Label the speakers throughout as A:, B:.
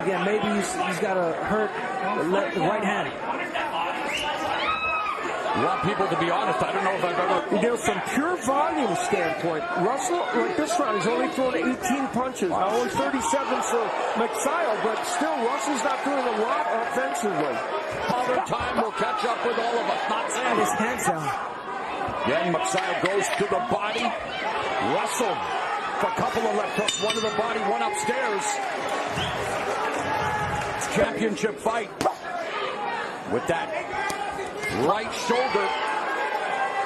A: again, maybe he's got to hurt the right hand.
B: You want people to be honest. I don't know if I've ever...
C: You know, from pure volume standpoint, Russell, like this round, he's only thrown 18 punches. Now only 37 for Magsayo, but still, Russell's not doing a lot offensively.
B: Other time will catch up with all of us. Not saying
A: his hands down.
B: Then Magsayo goes to the body. Russell, a couple of left hooks, one to the body, one upstairs. It's championship fight. With that right shoulder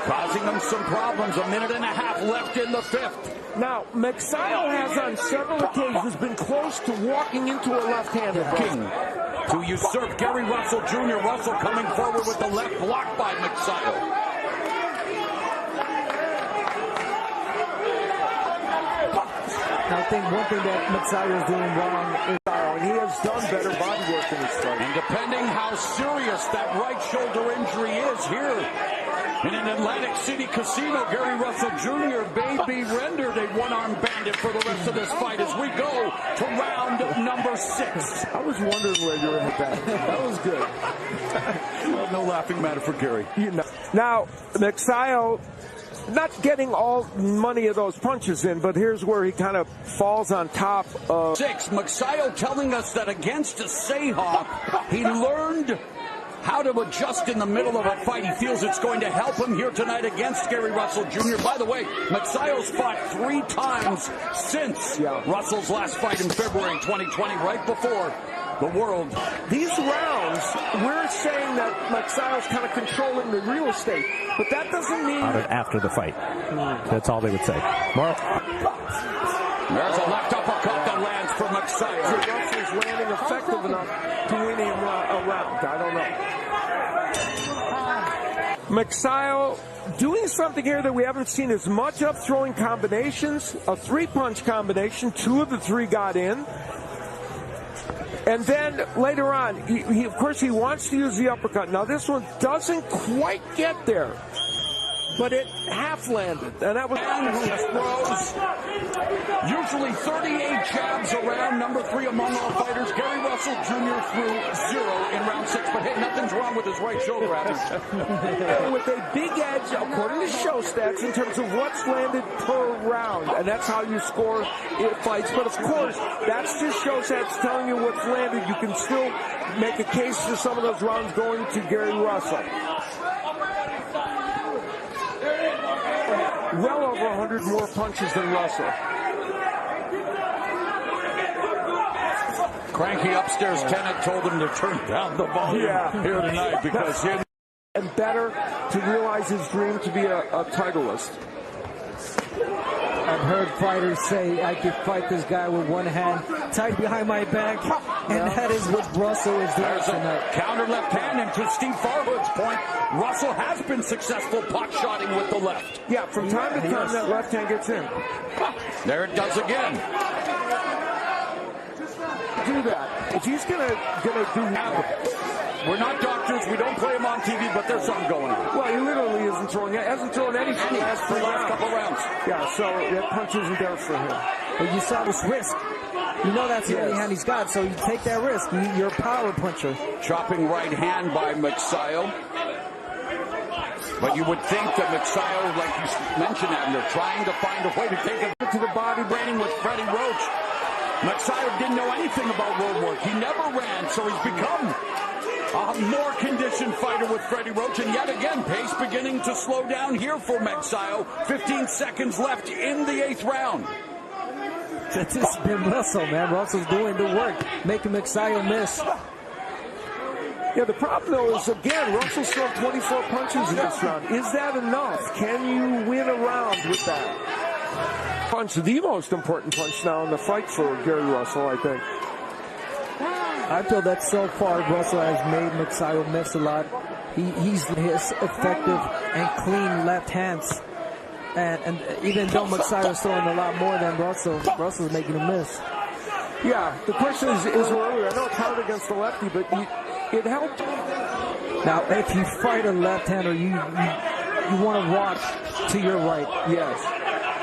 B: causing them some problems. A minute and a half left in the fifth.
C: Now, Magsayo has on several occasions been close to walking into a left-handed
B: King to usurp Garry Russell Jr. Russell coming forward with the left block by Magsayo.
A: I think one thing that Magsayo is doing wrong is
C: he has done better body work in his fight.
B: And depending how serious that right shoulder injury is here in an Atlantic City casino, Garry Russell Jr. may be rendered a one-armed bandit for the rest of this fight as we go to round number 6.
C: I was wondering where you were at that. That was good.
B: Well, no laughing matter for Garry.
C: You know. Now, Magsayo not getting all many of those punches in, but here's where he kind of falls on top of
B: 6. Magsayo telling us that against Seha, he learned how to adjust in the middle of a fight. He feels it's going to help him here tonight against Garry Russell Jr. By the way, Magsayo's fought 3 times since Russell's last fight in February 2020, right before the world.
C: These rounds, we're saying that Magsayo's kind of controlling the real estate, but that doesn't mean
D: after the fight. That's all they would say.
B: There's a left uppercut that lands for Magsayo.
C: Russell's landing effective enough to win him a round. I don't know. Magsayo doing something here that we haven't seen as much of, throwing combinations, a 3-punch combination. 2 of the 3 got in. And then later on, he of course, he wants to use the uppercut. Now, this one doesn't quite get there, but it half landed, and that was
B: usually 38 jabs around number 3 among all fighters. Garry Russell Jr. threw 0 in round 6, but hey, nothing's wrong with his right shoulder.
C: With a big edge, according to show stats, in terms of what's landed per round, and that's how you score fights. But of course, that's just show stats telling you what's landed. You can still make a case for some of those rounds going to Garry Russell. Well over 100 more punches than Russell.
B: Cranky upstairs tenant told him to turn down the volume here tonight because he...
C: And better to realize his dream to be a titleist.
A: I've heard fighters say I could fight this guy with one hand tied behind my back, and that is what Russell is doing tonight.
B: Counter left hand, and to Steve Farhood's point, Russell has been successful pot-shotting with the left.
C: Yeah, from time to time that left hand gets in.
B: There it does again.
C: Do that. If he's gonna do now.
B: We're not doctors. We don't play him on TV, but there's something going on.
C: Well, he literally hasn't thrown anything the last 3
B: couple rounds.
C: Yeah, so that punch isn't there for him.
A: But you saw this risk. You know that's the only hand he's got, so you take that risk. You're a power puncher.
B: Chopping right hand by Magsayo. But you would think that Magsayo, like you mentioned, Abner, trying to find a way to take it to the body, branding with Freddie Roach. Magsayo didn't know anything about road work. He never ran, so he's become a more conditioned fighter with Freddie Roach, and yet again, pace beginning to slow down here for Magsayo. 15 seconds left in the 8th round.
A: It's just been Russell, man. Russell's doing the work, making Magsayo miss.
C: Yeah, the problem, though, is, again, Russell's thrown 24 punches in this round. Is that enough? Can you win a round with that? Punch, the most important punch now in the fight for Garry Russell, I think.
A: I feel that so far Russell has made Magsayo miss a lot. He's his effective and clean left hands. And even though Magsayo's throwing a lot more than Russell's making him miss.
C: Yeah, the question is earlier. I know it's hard against the lefty, but it helped.
A: Now, if you fight a left-hander, you want to watch to your right.
C: Yes.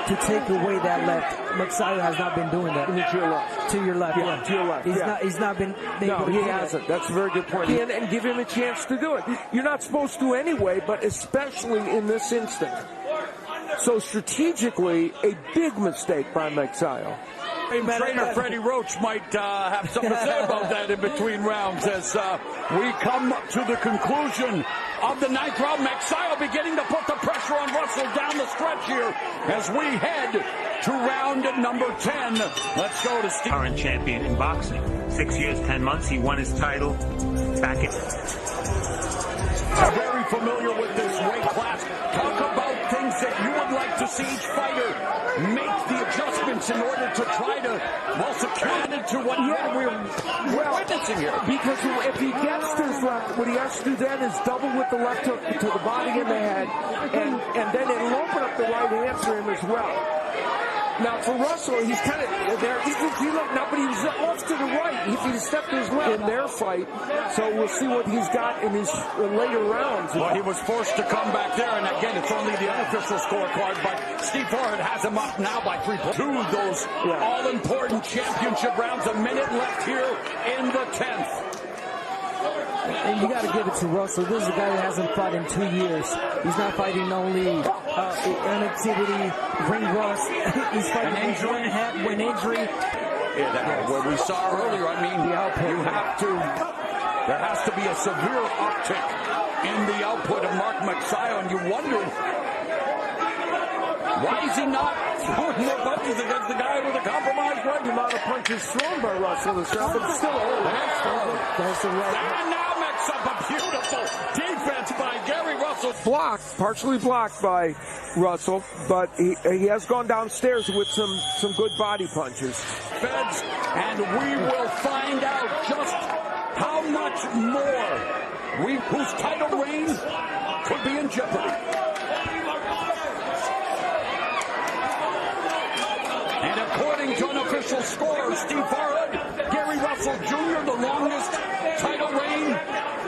A: to take away that left. Magsayo has not been doing that.
C: To your left.
A: To your left, yeah.
C: To your left.
A: He's not been able
C: No,
A: to
C: he
A: do that.
C: hasn't. That's a very good point. And give him a chance to do it. You're not supposed to anyway, but especially in this instant. So strategically, a big mistake by Magsayo.
B: Trainer Freddie Roach might have something to say about that in between rounds as we come to the conclusion of the ninth round. Magsayo beginning to put the pressure on Russell down the stretch here as we head to round number 10. Let's go to Steve.
E: Current champion in boxing. 6 years, 10 months. He won his title back in.
B: Very familiar with this weight class. Talk about things that you would like to see each fighter make the adjustments in order to try to, well, secure it to what we're witnessing here.
C: Because if he gets this left, what he has to do then is double with the left hook to the body and the head, and then it'll open up the right hand for him as well. Now, for Russell, he's kind of there. If you look now, but he was off to the right. If he stepped his left in their fight, so we'll see what he's got in his later rounds.
B: Well, he was forced to come back there, and again, it's only the unofficial scorecard, but Steve Farrad has him up now by 3 points. Two of those all-important championship rounds. A minute left here in the 10th.
A: And you got to give it to Russell. This is a guy that hasn't fought in 2 years. He's not fighting only inactivity, ring rust. He's fighting when injury.
B: Yeah, that's what we saw earlier. I mean, there has to be a severe uptick in the output of Mark Magsayo, and you wonder, why is he not throwing more punches against the guy with a compromised right?
C: The amount of punches thrown by Russell this round, but still early.
A: That's the right.
B: And now makes up a beautiful defense by Garry Russell.
C: Blocked, partially blocked by Russell, but he has gone downstairs with some good body punches.
B: Feds, and we will find out just how much more whose title reign could be in jeopardy. And according to unofficial score, Steve Farrad, Garry Russell Jr., the longest title reign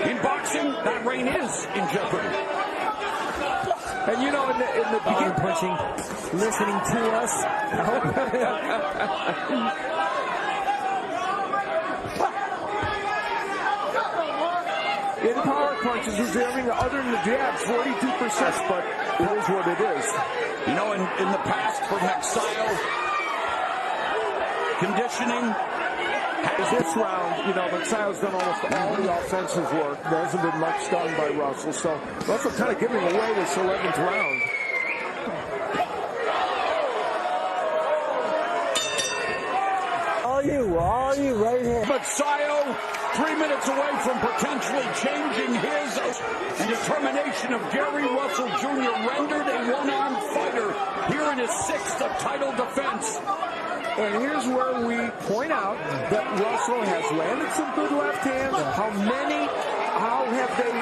B: in boxing, that reign is in jeopardy.
C: And you know, in the beginning,
A: punching, listening to us.
C: in power punches, he's having, other than the jabs, 42%, but it is what it is.
B: You know, in the past for Magsayo, conditioning.
C: This round, you know, Magsayo's done almost all the offensive work. There hasn't been much done by Russell, so Russell kind of giving away this 11th round. All you right here.
B: Magsayo 3 minutes away from potentially changing his determination of Garry Russell Jr. rendered a one-armed fighter here in his 6th title defense.
C: And here's where we point out that Russell has landed some good left hands. How have they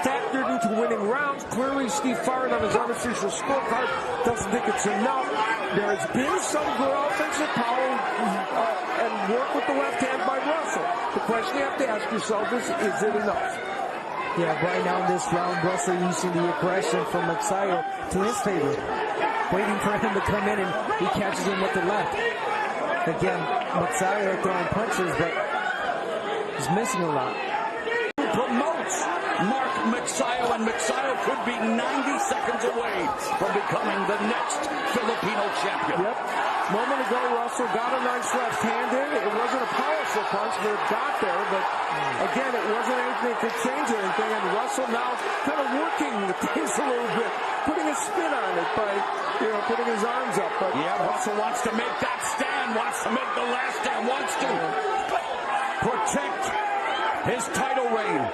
C: factored into winning rounds? Clearly, Steve Farrad on his unofficial scorecard doesn't think it's enough. There has been some good offensive power and work with the left hand by Russell. The question you have to ask yourself is it enough?
A: Yeah, right now in this round, Russell using the aggression from Magsayo to his favor. Waiting for him to come in, and he catches him with the left. Again, Magsayo throwing punches, but he's missing a lot.
B: Promotes Mark Magsayo, and Magsayo could be 90 seconds away from becoming the next Filipino champion.
C: Yep. Moment ago, Russell got a nice left hand in. It wasn't a powerful punch, but it got there. But again, it wasn't anything that could change anything. And Russell now kind of working the things a little bit, putting a spin on it by, putting his arms up. But
B: yeah, Russell wants to make that stand, wants to make the last stand, wants to protect his title reign.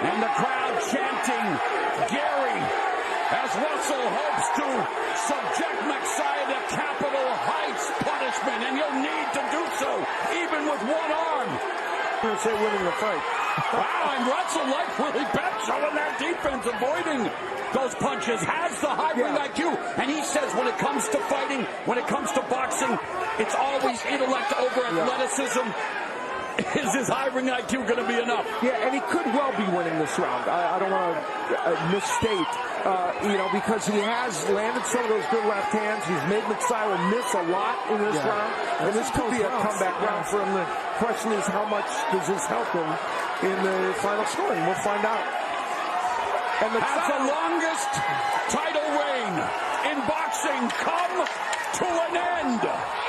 B: And the crowd chanting, Garry, as Russell hopes to subject Magsayo to capital heights punishment, and you'll need to do so, even with one arm.
C: I'm going to say winning the fight.
B: Wow, and Russell, like Willie Beck, showing that defense, avoiding those punches, has the high ring IQ, and he says when it comes to fighting, when it comes to boxing, it's always intellect over athleticism. Is his high ring IQ going to be enough?
C: Yeah, and he could well be winning this round. I don't want to misstate because he has landed some of those good left hands. He's made Magsayo miss a lot in this round. And this could be a comeback round for him. The question is, how much does this help him in the final scoring? We'll find out. And
B: Has the longest title reign in boxing come to an end.